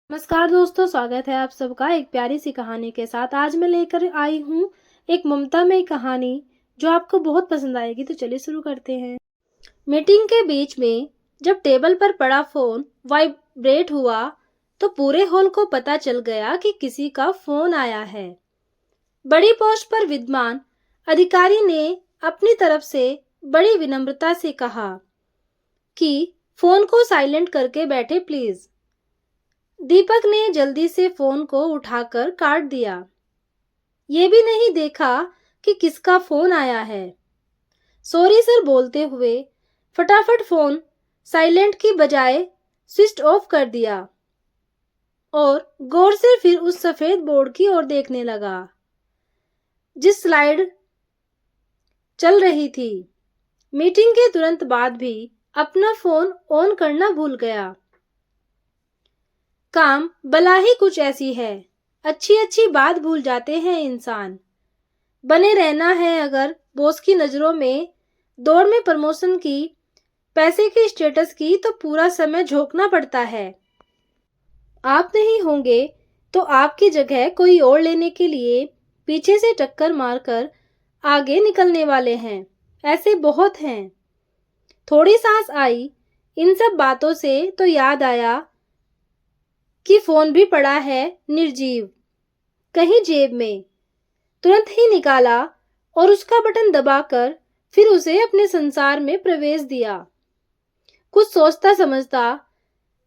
नमस्कार दोस्तों, स्वागत है आप सबका एक प्यारी सी कहानी के साथ। आज मैं लेकर आई हूँ एक ममतामयी कहानी जो आपको बहुत पसंद आएगी। तो चलिए शुरू करते हैं। मीटिंग के बीच में जब टेबल पर पड़ा फोन वाइब्रेट हुआ तो पूरे हॉल को पता चल गया कि किसी का फोन आया है। बड़ी पोस्ट पर विद्वान अधिकारी ने अपनी तरफ से बड़ी विनम्रता से कहा कि फोन को साइलेंट करके बैठे प्लीज। दीपक ने जल्दी से फोन को उठाकर काट दिया। ये भी नहीं देखा कि किसका फोन आया है। सॉरी सर बोलते हुए फटाफट फोन साइलेंट की बजाय स्विच ऑफ कर दिया और गौर से फिर उस सफेद बोर्ड की ओर देखने लगा जिस स्लाइड चल रही थी। मीटिंग के तुरंत बाद भी अपना फोन ऑन करना भूल गया। काम भला ही कुछ ऐसी है, अच्छी अच्छी बात भूल जाते हैं इंसान। बने रहना है अगर बॉस की नजरों में, दौड़ में प्रमोशन की, पैसे के स्टेटस की, तो पूरा समय झोंकना पड़ता है। आप नहीं होंगे तो आपकी जगह कोई और लेने के लिए पीछे से टक्कर मारकर आगे निकलने वाले हैं। ऐसे बहुत हैं। थोड़ी सांस आई इन सब बातों से तो याद आया कि फोन भी पड़ा है निर्जीव कहीं जेब में। तुरंत ही निकाला और उसका बटन दबाकर फिर उसे अपने संसार में प्रवेश दिया। कुछ सोचता समझता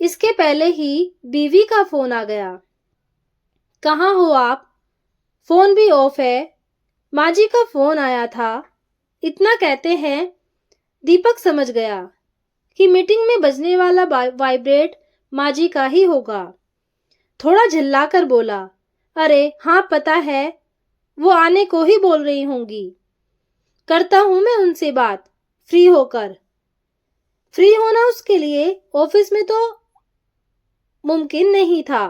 इसके पहले ही बीवी का फोन आ गया। कहाँ हो आप? फोन भी ऑफ है। माँ जी का फोन आया था। इतना कहते हैं दीपक समझ गया कि मीटिंग में बजने वाला वाइब्रेट माँ जी का ही होगा। थोड़ा झल्लाकर बोला, अरे हाँ पता है, वो आने को ही बोल रही होंगी। करता हूं मैं उनसे बात फ्री होकर। फ्री होना उसके लिए ऑफिस में तो मुमकिन नहीं था,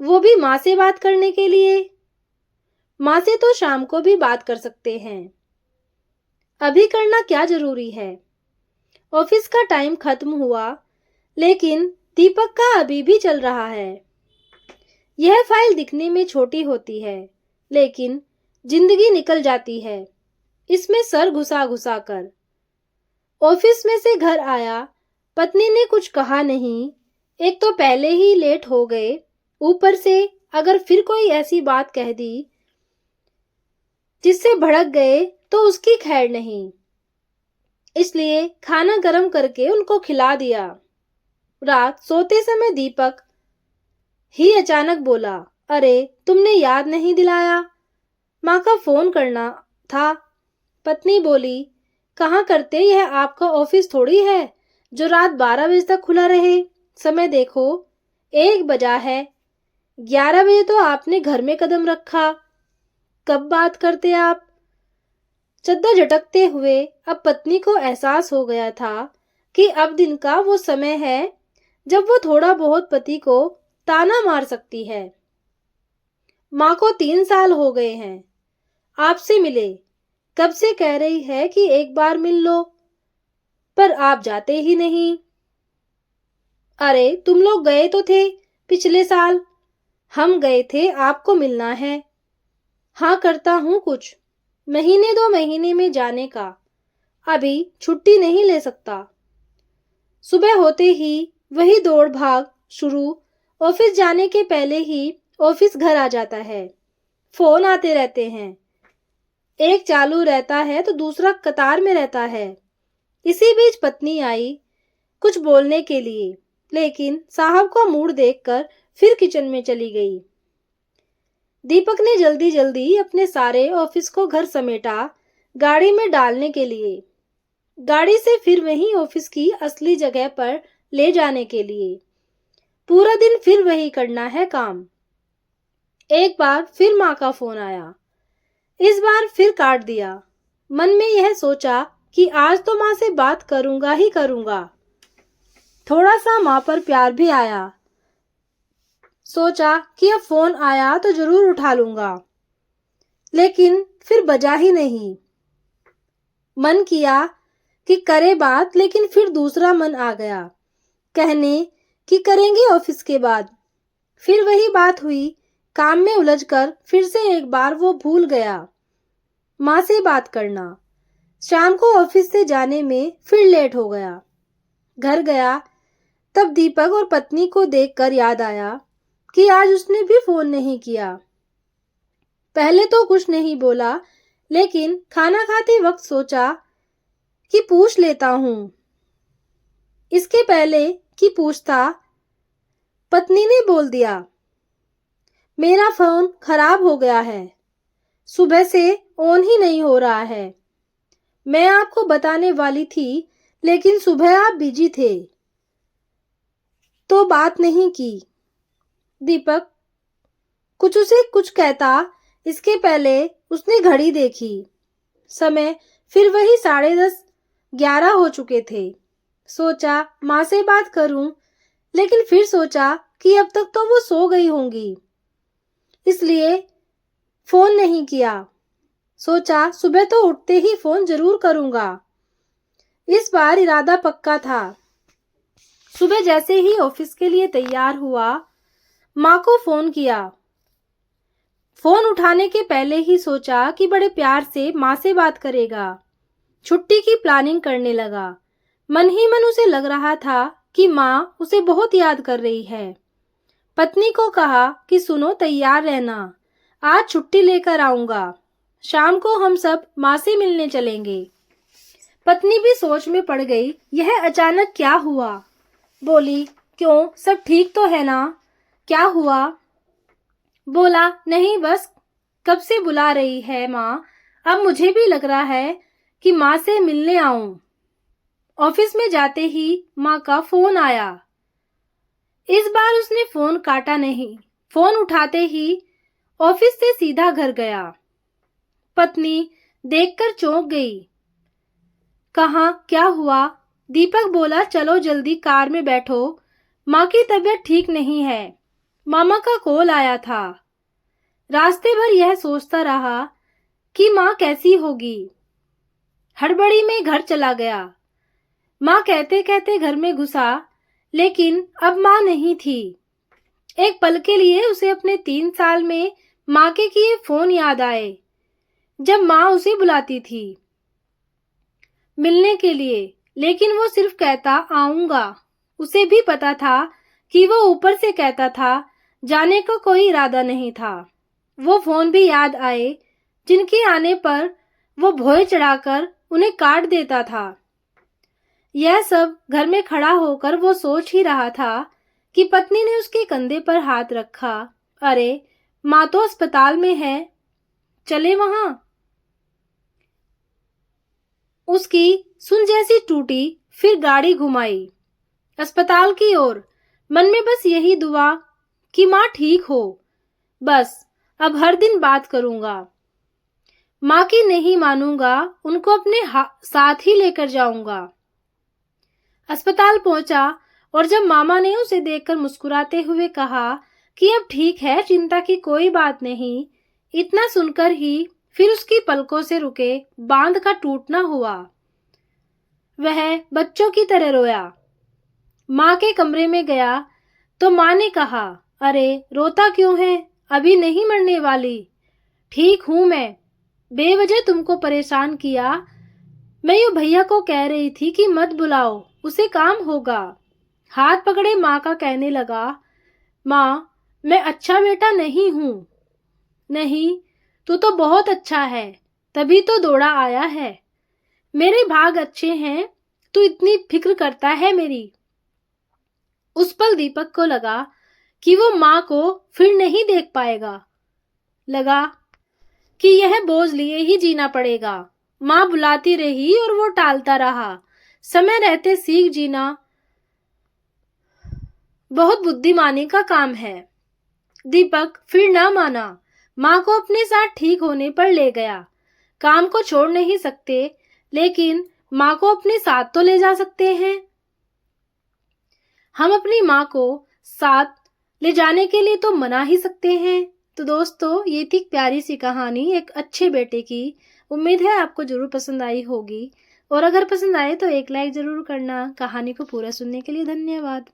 वो भी माँ से बात करने के लिए। माँ से तो शाम को भी बात कर सकते हैं, अभी करना क्या जरूरी है। ऑफिस का टाइम खत्म हुआ लेकिन दीपक का अभी भी चल रहा है। यह फाइल दिखने में छोटी होती है लेकिन जिंदगी निकल जाती है इसमें सर घुसा घुसा कर। ऑफिस में से घर आया, पत्नी ने कुछ कहा नहीं। एक तो पहले ही लेट हो गए, ऊपर से अगर फिर कोई ऐसी बात कह दी जिससे भड़क गए तो उसकी खैर नहीं। इसलिए खाना गर्म करके उनको खिला दिया। रात सोते समय दीपक ही अचानक बोला, अरे तुमने याद नहीं दिलाया, माँ का फोन करना था। पत्नी बोली, कहाँ करते, यह आपका ऑफिस थोड़ी है जो रात 12 बजे तक खुला रहे। समय देखो 1 बजा है। 11 बजे तो आपने घर में कदम रखा, कब बात करते आप। चद्दर झटकते हुए अब पत्नी को एहसास हो गया था कि अब दिन का वो समय है जब वो थोड़ा बहुत पति को ताना मार सकती है। माँ को 3 साल हो गए हैं आपसे मिले, कब से कह रही है कि एक बार मिल लो, पर आप जाते ही नहीं। अरे तुम लोग गए तो थे पिछले साल, हम गए थे, आपको मिलना है। हाँ करता हूँ कुछ, महीने 2 महीने में जाने का, अभी छुट्टी नहीं ले सकता। सुबह होते ही वही दौड़ भाग शुरू। ऑफिस जाने के पहले ही ऑफिस घर आ जाता है। फोन आते रहते हैं, एक चालू रहता है तो दूसरा कतार में रहता है। इसी बीच पत्नी आई कुछ बोलने के लिए, लेकिन साहब का मूड देखकर फिर किचन में चली गई। दीपक ने जल्दी जल्दी अपने सारे ऑफिस को घर समेटा गाड़ी में डालने के लिए, गाड़ी से फिर वहीं ऑफिस की असली जगह पर ले जाने के लिए। पूरा दिन फिर वही करना है काम। एक बार फिर माँ का फोन आया, इस बार फिर काट दिया। मन में यह सोचा कि आज तो माँ से बात करूंगा ही करूंगा। थोड़ा सा माँ पर प्यार भी आया। सोचा कि अब फोन आया तो जरूर उठा लूंगा, लेकिन फिर बजा ही नहीं। मन किया कि करे बात, लेकिन फिर दूसरा मन आ गया कहने कि करेंगे ऑफिस के बाद। फिर वही बात हुई, काम में उलझकर फिर से एक बार वो भूल गया माँ से बात करना। शाम को ऑफिस से जाने में फिर लेट हो गया। घर गया तब दीपक और पत्नी को देखकर याद आया कि आज उसने भी फोन नहीं किया। पहले तो कुछ नहीं बोला, लेकिन खाना खाते वक्त सोचा कि पूछ लेता हूं। इसके पहले कि पूछता, पत्नी ने बोल दिया, मेरा फोन खराब हो गया है, सुबह से ऑन ही नहीं हो रहा है। मैं आपको बताने वाली थी, लेकिन सुबह आप बिजी थे तो बात नहीं की। दीपक कुछ कहता, इसके पहले उसने घड़ी देखी। समय फिर वही 10:30-11 हो चुके थे। सोचा माँ से बात करूं, लेकिन फिर सोचा कि अब तक तो वो सो गई होंगी, इसलिए फोन नहीं किया। सोचा सुबह तो उठते ही फोन जरूर करूंगा। इस बार इरादा पक्का था। सुबह जैसे ही ऑफिस के लिए तैयार हुआ, माँ को फोन किया। फोन उठाने के पहले ही सोचा कि बड़े प्यार से माँ से बात करेगा। छुट्टी की प्लानिंग करने लगा। मन ही मन उसे लग रहा था कि माँ उसे बहुत याद कर रही है। पत्नी को कहा कि सुनो, तैयार रहना, आज छुट्टी लेकर आऊंगा। शाम को हम सब माँ से मिलने चलेंगे। पत्नी भी सोच में पड़ गई, यह अचानक क्या हुआ। बोली, क्यों, सब ठीक तो है ना, क्या हुआ। बोला, नहीं बस कब से बुला रही है माँ, अब मुझे भी लग रहा है कि माँ से मिलने आऊं। ऑफिस में जाते ही माँ का फोन आया। इस बार उसने फोन काटा नहीं। फोन उठाते ही ऑफिस से सीधा घर गया। पत्नी देखकर चौंक गई। कहाँ, क्या हुआ। दीपक बोला, चलो जल्दी कार में बैठो, माँ की तबीयत ठीक नहीं है, मामा का कॉल आया था। रास्ते भर यह सोचता रहा कि माँ कैसी होगी। हड़बड़ी में घर चला गया। माँ कहते कहते घर में घुसा, लेकिन अब माँ नहीं थी। एक पल के लिए उसे अपने 3 साल में माँ के किए फोन याद आए, जब माँ उसे बुलाती थी मिलने के लिए, लेकिन वो सिर्फ कहता आऊंगा। उसे भी पता था कि वो ऊपर से कहता था, जाने का कोई इरादा नहीं था। वो फोन भी याद आए जिनके आने पर वो भोए चढ़ाकर उन्हें काट देता था। यह सब घर में खड़ा होकर वो सोच ही रहा था कि पत्नी ने उसके कंधे पर हाथ रखा। अरे, माँ तो अस्पताल में है, चले वहां। उसकी सुन जैसी टूटी, फिर गाड़ी घुमाई अस्पताल की ओर। मन में बस यही दुआ कि माँ ठीक हो। बस अब हर दिन बात करूंगा, माँ की नहीं मानूंगा, उनको अपने साथ ही लेकर जाऊंगा। अस्पताल पहुंचा और जब मामा ने उसे देखकर मुस्कुराते हुए कहा कि अब ठीक है, चिंता की कोई बात नहीं, इतना सुनकर ही फिर उसकी पलकों से रुके बांध का टूटना हुआ। वह बच्चों की तरह रोया। माँ के कमरे में गया तो माँ ने कहा, अरे रोता क्यों है, अभी नहीं मरने वाली, ठीक हूं मैं, बेवजह तुमको परेशान किया। मैं यूं भैया को कह रही थी कि मत बुलाओ, उसे काम होगा। हाथ पकड़े माँ का कहने लगा, माँ मैं अच्छा बेटा नहीं हूं। नहीं, तू तो बहुत अच्छा है, तभी तो दौड़ा आया है। मेरे भाग अच्छे हैं, तू इतनी फिक्र करता है मेरी। उस पल दीपक को लगा कि वो माँ को फिर नहीं देख पाएगा। लगा कि यह बोझ लिए ही जीना पड़ेगा। माँ बुलाती रही और वो टालता रहा। समय रहते सीख जीना बहुत बुद्धिमानी का काम है। दीपक फिर ना माना, माँ को अपने साथ ठीक होने पर ले गया। काम को छोड़ नहीं सकते, लेकिन माँ को अपने साथ तो ले जा सकते हैं। हम अपनी माँ को साथ ले जाने के लिए तो मना ही सकते हैं। तो दोस्तों, ये थी प्यारी सी कहानी एक अच्छे बेटे की। उम्मीद है आपको जरूर पसंद आई होगी, और अगर पसंद आए तो एक लाइक जरूर करना। कहानी को पूरा सुनने के लिए धन्यवाद।